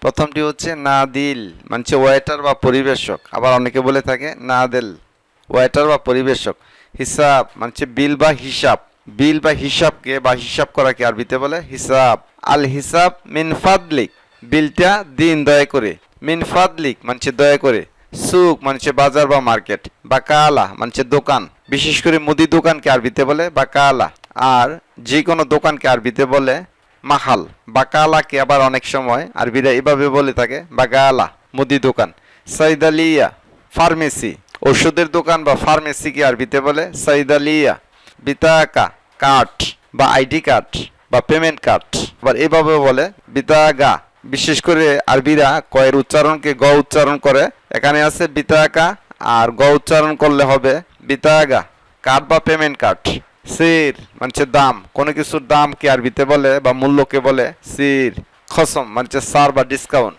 প্রথমটি হচ্ছে নাদিল মানে ওয়েটার বা পরিবেশক, আবার অনেকে বলে থাকে নাদেল ওয়েটার বা পরিবেশক। হিসাব মানে বিল বা হিসাব, বিল বা হিসাবকে বা হিসাব করাকে আরবিতে বলে হিসাব। আল হিসাব মিন ফাদলিক, বিলটা দিন দয়া করে। মিন ফাদলিক মানে দয়া করে। সুক মানে বাজার বা মার্কেট। বাকালা মানে দোকান, বিশেষ করে মুদি দোকানকে আরবিতে বলে বাকালা। আর যে কোনো দোকানকে আরবিতে বলে মাহাল। বাকালাকে আবার অনেক সময় আরবিরা এভাবে বলে থাকে বাকালা মুদি দোকান। সাইদালিয়া ফার্মেসি, ওষুধের দোকান বা ফার্মেসিকে আরবিতে বলে সাইদালিয়া। বিতাকা কার্ড বা আইডি কার্ড বা পেমেন্ট কার্ড আবার এভাবে বলে বিতাগা। বিশেষ করে আরবিরা কয়ের উচ্চারণকে গ উচ্চারণ করে, এখানে আছে বিতাকা আর গ উচ্চারণ করলে হবে বিতাগা, কার্ড বা পেমেন্ট কার্ড। সির মানে দাম, কোনো কিছুর দাম কি আরবিতে বলে বা মূল্যকে বলে সির। খসম মানে সার বা ডিসকাউন্ট।